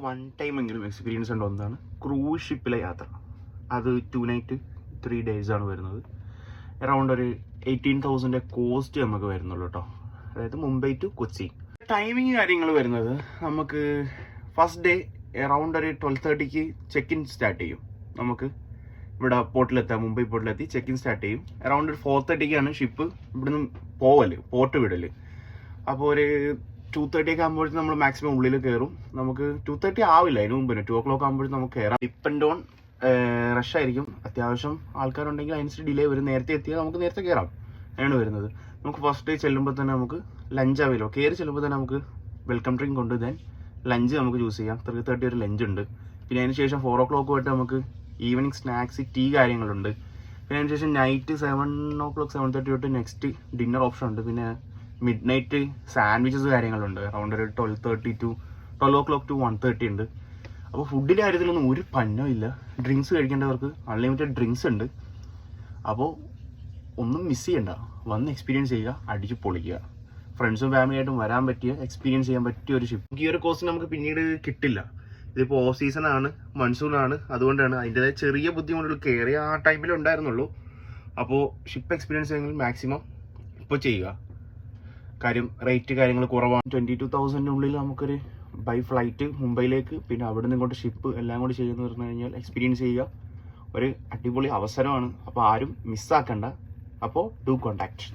One time എങ്കിലും experience ഉള്ള ഒന്നാണ് ക്രൂസ് ഷിപ്പിലെ യാത്ര. അത് 2 night 3 days ആണ് വരുന്നത്. അറൗണ്ട് ഒരു 18,000 കോസ്റ്റ് നമുക്ക് വരുന്നുള്ളൂ കേട്ടോ. അതായത് മുംബൈ ടു കൊച്ചി. ടൈമിങ് കാര്യങ്ങൾ വരുന്നത് നമുക്ക് ഫസ്റ്റ് ഡേ അറൗണ്ട് ഒരു 12:30 ചെക്ക് ഇൻ സ്റ്റാർട്ട് ചെയ്യും. നമുക്ക് ഇവിടെ പോർട്ടിലെത്താം, മുംബൈ പോർട്ടിലെത്തി ചെക്ക് ഇൻ സ്റ്റാർട്ട് ചെയ്യും. അറൗണ്ട് ഒരു 4:30 ഷിപ്പ് ഇവിടുന്ന് പോർട്ട് വിടല്. അപ്പോൾ ഒരു 2:30 ആകുമ്പോഴത്തേക്കും നമ്മൾ മാക്സിമം ഉള്ളിൽ കയറും. നമുക്ക് 2:30 ആവില്ല, അതിന് മുമ്പ് 2 o'clock ആകുമ്പോഴത്തേക്കും നമുക്ക് കയറാം. ടിപ്പ് ആൻഡ് ഡൗൺ റഷ് ആയിരിക്കും. അത്യാവശ്യം ആൾക്കാരുണ്ടെങ്കിൽ അതിനനുസരിച്ച് ഡിലേ വരും. നേരത്തെ എത്തിയാൽ നമുക്ക് നേരത്തെ കയറാം, അങ്ങനെയാണ് വരുന്നത്. നമുക്ക് ഫസ്റ്റ് ഡേ ചെല്ലുമ്പോൾ തന്നെ നമുക്ക് ലഞ്ച് അവൈലോ. കയറി ചെല്ലുമ്പോൾ തന്നെ നമുക്ക് വെൽക്കം ഡ്രിങ്ക് ഉണ്ട്. ദെൻ ലഞ്ച് നമുക്ക് ചൂസ് ചെയ്യാം. 3:30 ഒരു ലഞ്ച് ഉണ്ട്. പിന്നെ അതിന് ശേഷം 4 o'clock ആയിട്ട് നമുക്ക് ഈവനിങ് സ്നാക്സ്, ടീ കാര്യങ്ങളുണ്ട്. പിന്നെ അതിന് ശേഷം നൈറ്റ് 7 o'clock 7:30 തൊട്ട് നെക്സ്റ്റ് ഡിന്നർ ഓപ്ഷൻ ഉണ്ട്. പിന്നെ മിഡ് നൈറ്റ് സാൻഡ്വിച്ചസ് കാര്യങ്ങളുണ്ട്. അറൗണ്ട് ഒരു 12:30 to 12 o'clock to 1:30 ഉണ്ട്. അപ്പോൾ ഫുഡിൻ്റെ കാര്യത്തിലൊന്നും ഒരു പന്നോ ഇല്ല. ഡ്രിങ്ക്സ് കഴിക്കേണ്ടവർക്ക് അൺലിമിറ്റഡ് ഡ്രിങ്ക്സ് ഉണ്ട്. അപ്പോൾ ഒന്നും മിസ് ചെയ്യണ്ട, വന്ന് എക്സ്പീരിയൻസ് ചെയ്യുക, അടിച്ച് പൊളിക്കുക. ഫ്രണ്ട്സും ഫാമിലിയായിട്ടും വരാൻ പറ്റിയ, എക്സ്പീരിയൻസ് ചെയ്യാൻ പറ്റിയ ഒരു ഷിപ്പ്. ഈ ഒരു കോസ്റ്റ് നമുക്ക് പിന്നീട് കിട്ടില്ല. ഇതിപ്പോൾ ഓഫ് സീസണാണ്, മൺസൂണാണ്. അതുകൊണ്ടാണ് അതിൻ്റെതായ ചെറിയ ബുദ്ധിമുട്ടുകൾ കയറിയ ആ ടൈമിൽ ഉണ്ടായിരുന്നുള്ളൂ. അപ്പോൾ ഷിപ്പ് എക്സ്പീരിയൻസ് ചെയ്യണമെങ്കിൽ മാക്സിമം ഇപ്പോൾ ചെയ്യുക. കാര്യം റേറ്റ് കാര്യങ്ങൾ കുറവാണ്. 22,000 നമുക്കൊരു ബൈ ഫ്ലൈറ്റ് മുംബൈയിലേക്ക്, പിന്നെ അവിടെ നിന്ന് ഇങ്ങോട്ട് ഷിപ്പ് എല്ലാം കൂടി ചെയ്യുന്ന പറഞ്ഞു കഴിഞ്ഞാൽ എക്സ്പീരിയൻസ് ചെയ്യുക. ഒരു അടിപൊളി അവസരമാണ്. അപ്പോൾ ആരും മിസ്സാക്കണ്ട. അപ്പോൾ ഡു കോൺടാക്ട്.